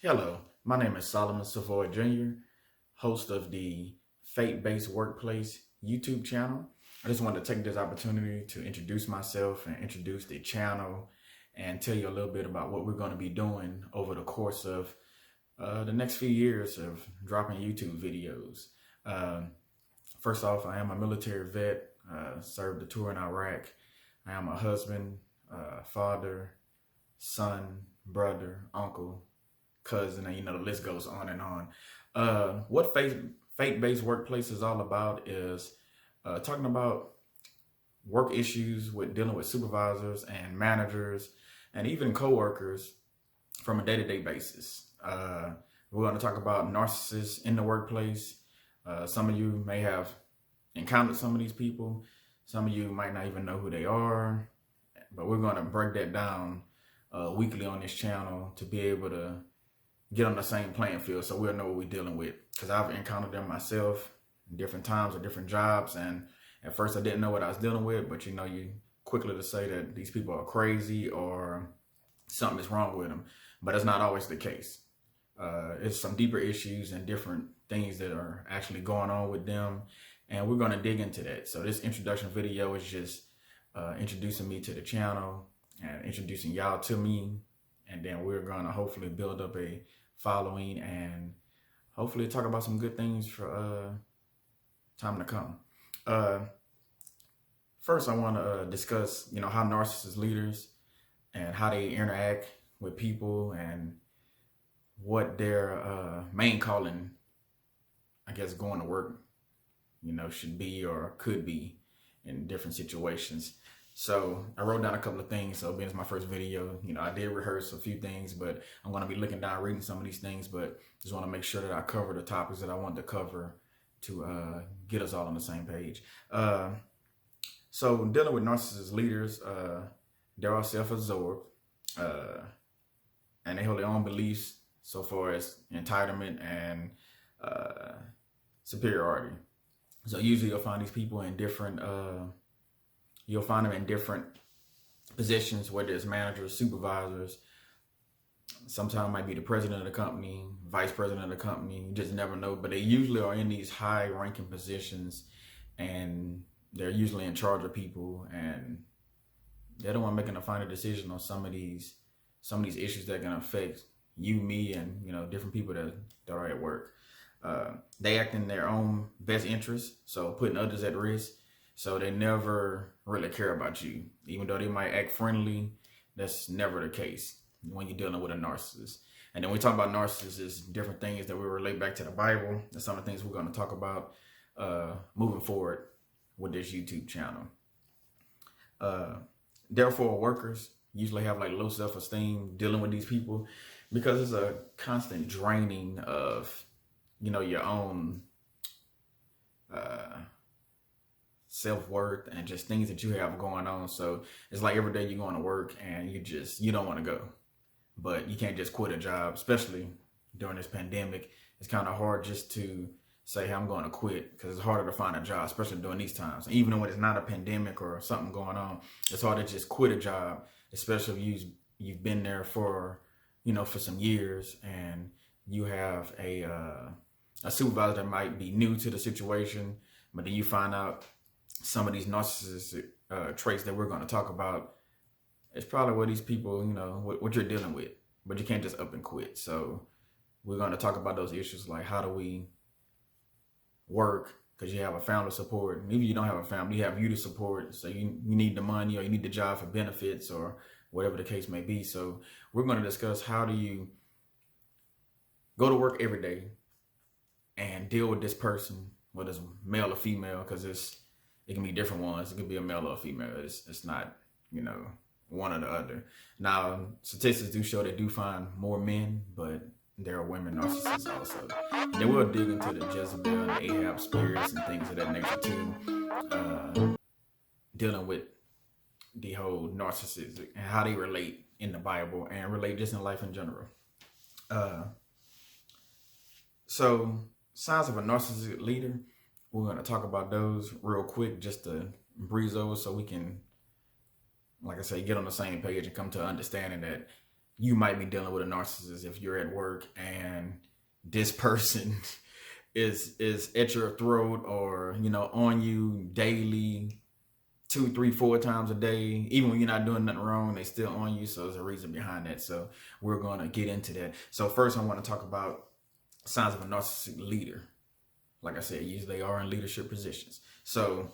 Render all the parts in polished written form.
Hello, my name is Solomon Savoy Jr., host of the Faith-Based Workplace YouTube channel. I just wanted to take this opportunity to introduce myself and introduce the channel and tell you a little bit about what we're going to be doing over the course of the next few years of dropping YouTube videos. First off, I am a military vet, served a tour in Iraq. I am a husband, father, son, brother, uncle, cousin, and the list goes on and on. What faith-based workplace is all about is talking about work issues with dealing with supervisors and managers and even coworkers from a day-to-day basis. We're going to talk about narcissists in the workplace. Some of you may have encountered some of these people. Some of you might not even know who they are, but we're going to break that down weekly on this channel to be able to get on the same playing field so we'll know what we're dealing with. Because I've encountered them myself in different times or different jobs, and at first I didn't know what I was dealing with, but you quickly to say that these people are crazy or something is wrong with them, but it's not always the case. It's some deeper issues and different things that are actually going on with them, and we're going to dig into that. So this introduction video is just introducing me to the channel and introducing y'all to me, and then we're going to hopefully build up a following and hopefully talk about some good things for time to come. First, I want to discuss, how narcissist leaders and how they interact with people and what their main calling, I guess, going to work, should be or could be in different situations. So I wrote down a couple of things. So being it's my first video, I did rehearse a few things, but I'm going to be looking down, reading some of these things, but just want to make sure that I cover the topics that I want to cover to get us all on the same page. So dealing with narcissist leaders, they're all self-absorbed, and they hold their own beliefs so far as entitlement and superiority. So usually you'll find these people in different you'll find them in different positions, whether it's managers, supervisors. Sometimes it might be the president of the company, vice president of the company. You just never know. But they usually are in these high-ranking positions, and they're usually in charge of people, and they're the one making a final decision on some of these issues that are going to affect you, me, and different people that are at work. They act in their own best interest, so putting others at risk. So they never really care about you. Even though they might act friendly, that's never the case when you're dealing with a narcissist. And then we talk about narcissists is different things that we relate back to the Bible. That's some of the things we're going to talk about moving forward with this YouTube channel. Therefore, workers usually have low self-esteem dealing with these people because it's a constant draining of, your own self-worth and just things that you have going on. So it's like every day you're going to work and you don't want to go, but you can't just quit a job, especially during this pandemic. It's kind of hard just to say, hey, I'm going to quit, because it's harder to find a job, especially during these times. And even when it's not a pandemic or something going on, it's hard to just quit a job, especially if you've been there for, for some years, and you have a supervisor that might be new to the situation, but then you find out some of these narcissistic traits that we're going to talk about. It's probably what these people, what you're dealing with, but you can't just up and quit. So we're going to talk about those issues, like how do we work, because you have a family support, and even you don't have a family, you have you to support. So you need the money, or you need the job for benefits, or whatever the case may be. So we're going to discuss how do you go to work every day and deal with this person, whether it's male or female, because it can be different ones. It could be a male or a female. It's not, one or the other. Now, statistics do show they do find more men, but there are women narcissists also. And then we'll dig into the Jezebel and the Ahab spirits and things of that nature too, dealing with the whole narcissism and how they relate in the Bible and relate just in life in general. So signs of a narcissistic leader, we're going to talk about those real quick just to breeze over so we can, like I say, get on the same page and come to understanding that you might be dealing with a narcissist if you're at work and this person is at your throat, or on you daily, 2, 3, 4 times a day. Even when you're not doing nothing wrong, they still on you. So there's a reason behind that. So we're going to get into that. So first I want to talk about signs of a narcissistic leader. Like I said, usually they are in leadership positions. So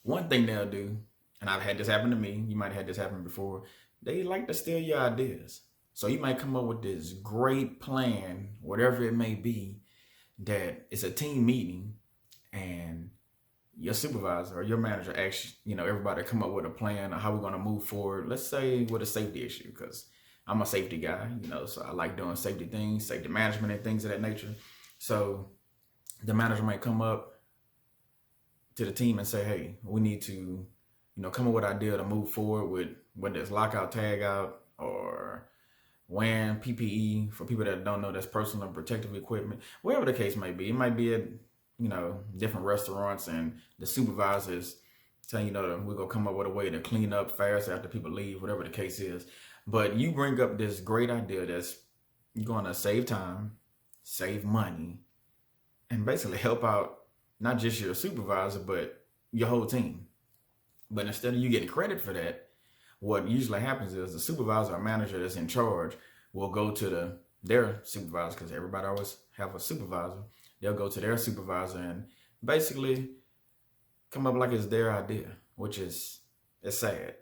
one thing they'll do, and I've had this happen to me, you might have had this happen before, they like to steal your ideas. So you might come up with this great plan, whatever it may be, that it's a team meeting and your supervisor or your manager asks, everybody to come up with a plan on how we're going to move forward. Let's say with a safety issue, because I'm a safety guy, so I like doing safety things, safety management and things of that nature. So the manager might come up to the team and say, hey, we need to, come up with an idea to move forward with whether it's lockout, tag out, or wearing PPE. For people that don't know, that's personal protective equipment. Whatever the case may be, it might be at different restaurants, and the supervisors tell that we're gonna come up with a way to clean up fast after people leave, whatever the case is. But you bring up this great idea that's gonna save time, save money, and basically help out not just your supervisor, but your whole team. But instead of you getting credit for that, what usually happens is the supervisor or manager that's in charge will go to their supervisor, because everybody always have a supervisor. They'll go to their supervisor and basically come up like it's their idea, which is, it's sad.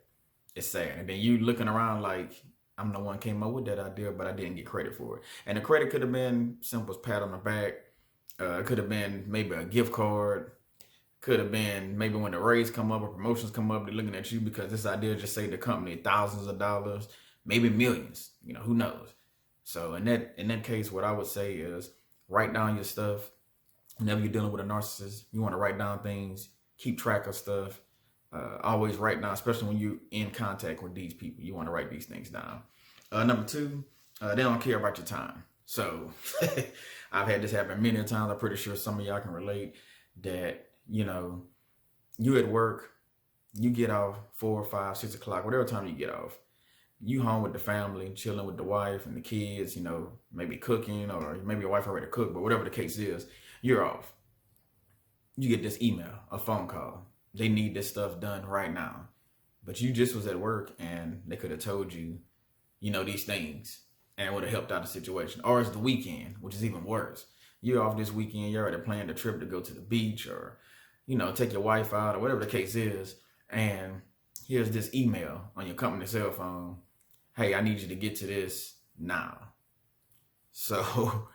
It's sad. And then you looking around like, I'm the one came up with that idea, but I didn't get credit for it. And the credit could have been simple as pat on the back. It could have been maybe a gift card. Could have been maybe when the raise come up or promotions come up, they're looking at you because this idea just saved the company thousands of dollars, maybe millions, who knows? So in that case, what I would say is write down your stuff. Whenever you're dealing with a narcissist, you want to write down things, keep track of stuff. Always write down, especially when you're in contact with these people, you want to write these things down. Number 2, they don't care about your time. So I've had this happen many times. I'm pretty sure some of y'all can relate that, you at work, you get off 4, 5, 6 o'clock, whatever time you get off. You home with the family, chilling with the wife and the kids, maybe cooking, or maybe your wife already cooked, but whatever the case is, you're off. You get this email, a phone call. They need this stuff done right now. But you just was at work and they could have told you, these things, and it would have helped out the situation. Or it's the weekend, which is even worse. You're off this weekend, you're already planned a trip to go to the beach, or, take your wife out, or whatever the case is. And here's this email on your company cell phone. Hey, I need you to get to this now. So,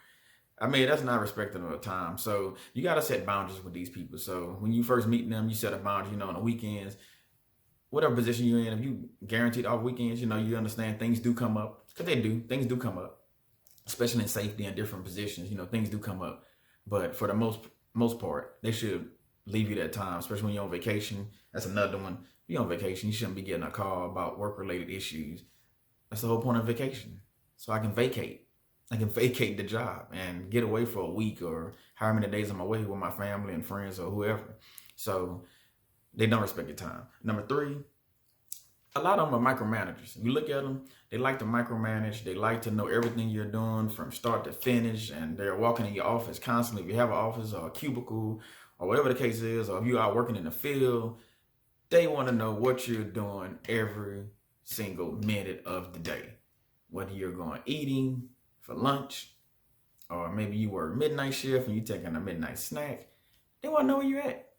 that's not respecting of time. So you got to set boundaries with these people. So when you first meet them, you set a boundary, on the weekends, whatever position you're in, if you guaranteed off weekends, you understand things do come up. Because things do come up, especially in safety and different positions, things do come up. But for the most part, they should leave you that time, especially when you're on vacation. That's another one. If you're on vacation, you shouldn't be getting a call about work-related issues. That's the whole point of vacation. So I can vacate. I can vacate the job and get away for a week or however many days I'm away with my family and friends or whoever. So they don't respect your time. Number 3, a lot of them are micromanagers. You look at them, they like to micromanage. They like to know everything you're doing from start to finish. And they're walking in your office constantly. If you have an office or a cubicle or whatever the case is, or if you're out working in the field, they want to know what you're doing every single minute of the day. Whether you're going eating for lunch, or maybe you work midnight shift and you're taking a midnight snack, they want to know where you're at.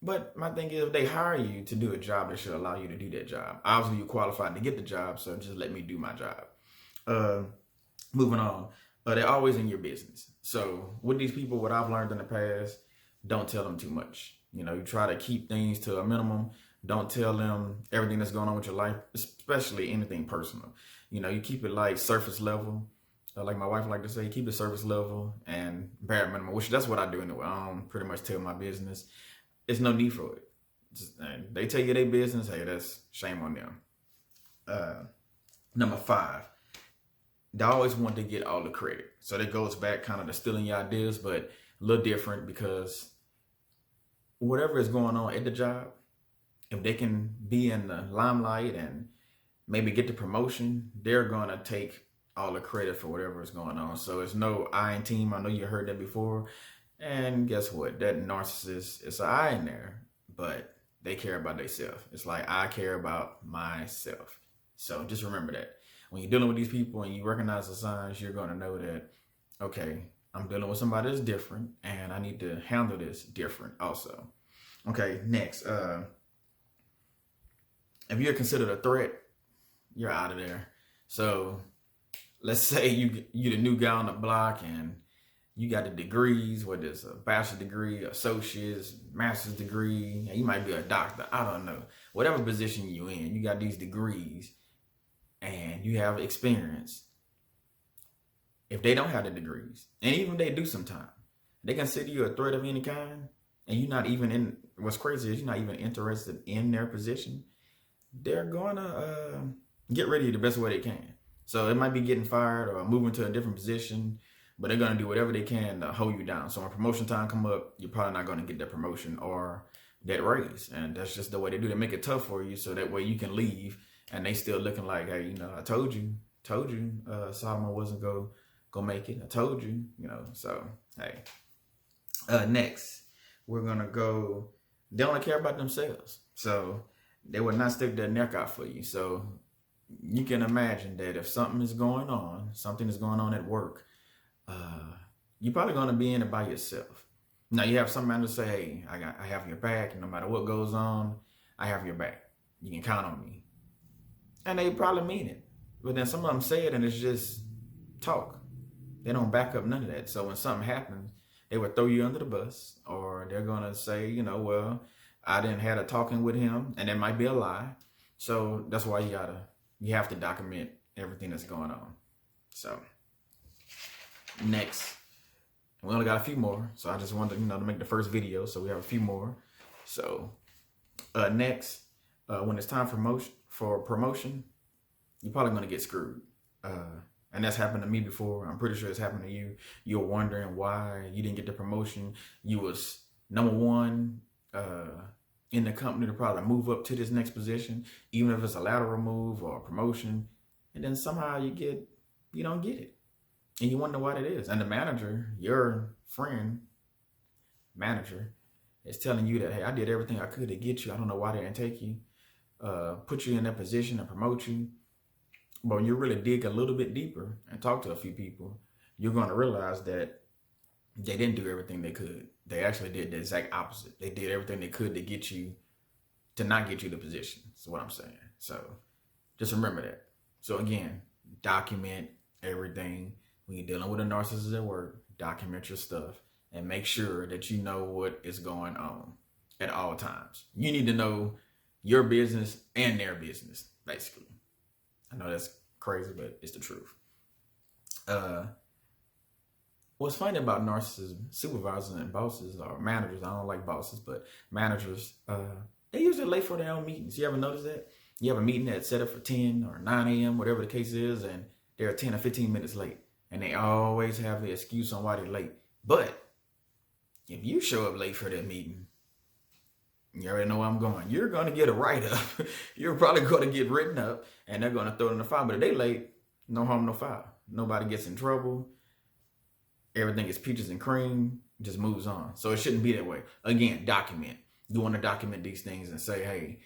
But my thing is, if they hire you to do a job, they should allow you to do that job. Obviously, you're qualified to get the job, so just let me do my job. Moving on, they're always in your business. So with these people, what I've learned in the past, don't tell them too much. You try to keep things to a minimum. Don't tell them everything that's going on with your life, especially anything personal. You keep it like surface level. Like my wife like to say, keep it surface level and bare minimum, which that's what I do anyway. I don't pretty much tell my business. There's no need for it. They tell you their business, hey, that's shame on them. Number 5, they always want to get all the credit. So that goes back kind of to stealing your ideas, but a little different, because whatever is going on at the job, if they can be in the limelight and maybe get the promotion, they're going to take all the credit for whatever is going on. So it's no I in team. I know you heard that before. And guess what? That narcissist, it's an I in there, but they care about themselves. It's like, I care about myself. So just remember that. When you're dealing with these people and you recognize the signs, you're going to know that, okay, I'm dealing with somebody that's different and I need to handle this different also. Okay, next. If you're considered a threat, you're out of there. So let's say you're the new guy on the block and you got the degrees, whether it's a bachelor's degree, associate's, master's degree, you might be a doctor, I don't know. Whatever position you're in, you got these degrees and you have experience. If they don't have the degrees, and even if they do sometime, they consider you a threat of any kind, and you're not even in, what's crazy is you're not even interested in their position, they're gonna get rid of you the best way they can. So it might be getting fired or moving to a different position, but they're gonna do whatever they can to hold you down. So when promotion time come up, you're probably not gonna get that promotion or that raise. And that's just the way they do. They make it tough for you so that way you can leave and they still looking like, hey, you know, I told you, Solomon wasn't go make it. I told you, you know, so, hey. Next, we're gonna go, they only care about themselves. So they would not stick their neck out for you. So you can imagine that if something is going on at work, you're probably going to be in it by yourself. Now you have somebody to say, hey, I have your back, and no matter what goes on, I have your back. You can count on me. And they probably mean it. But then some of them say it and it's just talk. They don't back up none of that. So when something happens, they would throw you under the bus, or they're going to say, you know, well, I didn't have a talking with him, and that might be a lie. So that's why you have to document everything that's going on. So next, we only got a few more. So I just wanted to, to make the first video. So we have a few more. So next, when it's time for promotion, you're probably going to get screwed. And that's happened to me before. I'm pretty sure it's happened to you. You're wondering why you didn't get the promotion. You was number one in the company to probably move up to this next position, even if it's a lateral move or a promotion. And then somehow you don't get it. And you wonder what it is. And the manager, your friend, manager, is telling you that, hey, I did everything I could to get you. I don't know why they didn't take you, put you in that position and promote you. But when you really dig a little bit deeper and talk to a few people, you're going to realize that they didn't do everything they could. They actually did the exact opposite. They did everything they could to not get you the position. That's what I'm saying. So just remember that. So again, document everything. When you're dealing with a narcissist at work, document your stuff and make sure that you know what is going on at all times. You need to know your business and their business, basically. I know that's crazy, but it's the truth. What's funny about narcissism, supervisors and bosses or managers, I don't like bosses, but managers, they usually late for their own meetings. You ever notice that? You have a meeting that's set up for 10 or 9 a.m., whatever the case is, and they're 10 or 15 minutes late. And they always have the excuse on why they're late. But if you show up late for that meeting, you already know where I'm going. You're going to get a write-up. You're probably going to get written up, and they're going to throw it in the file. But if they late, no harm, no foul. Nobody gets in trouble. Everything is peaches and cream. Just moves on. So it shouldn't be that way. Again, document. You want to document these things and say, hey,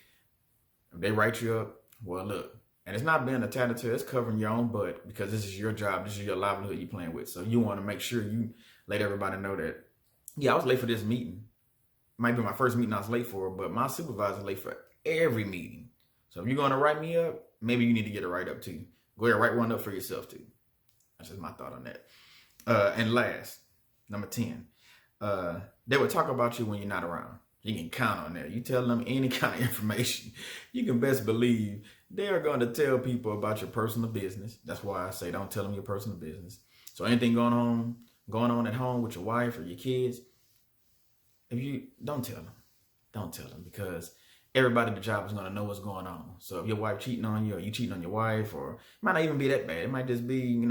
if they write you up, well, look. And it's not being a tattletale. It's covering your own butt because this is your job. This is your livelihood you're playing with. So you want to make sure you let everybody know that, yeah, I was late for this meeting. Might be my first meeting I was late for, but my supervisor's late for every meeting. So if you're going to write me up, maybe you need to get a write-up too. Go ahead and write one up for yourself too. That's just my thought on that. And last, number 10, they will talk about you when you're not around. You can count on that. You tell them any kind of information, you can best believe they are going to tell people about your personal business. That's why I say don't tell them your personal business. So anything going on at home with your wife or your kids, if you don't tell them because everybody at the job is going to know what's going on. So if your wife cheating on you or you cheating on your wife, or it might not even be that bad. It might just be,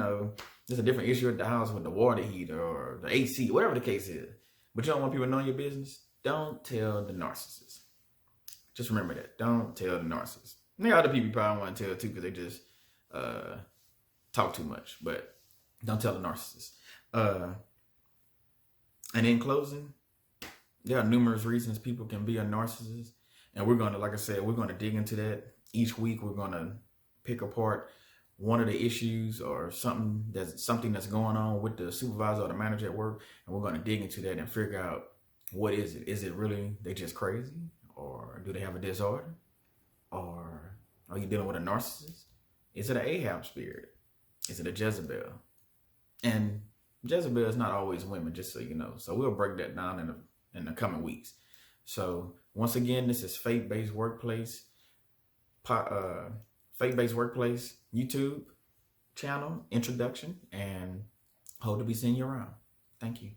just a different issue at the house with the water heater or the AC, whatever the case is. But you don't want people knowing your business. Don't tell the narcissist. Just remember that. Don't tell the narcissist. And there are other people you probably want to tell too, because they just talk too much. But don't tell a narcissist. And in closing, there are numerous reasons people can be a narcissist. And we're going to, like I said, we're going to dig into that. Each week, we're going to pick apart one of the issues or something that's going on with the supervisor or the manager at work. And we're going to dig into that and figure out, what is it? Is it really they just crazy? Or do they have a disorder? Or are you dealing with a narcissist? Is it an Ahab spirit? Is it a Jezebel? And Jezebel is not always women, just so you know. So we'll break that down in the coming weeks. So once again, this is Faith-Based Workplace, Faith-Based Workplace YouTube channel introduction, and hope to be seeing you around. Thank you.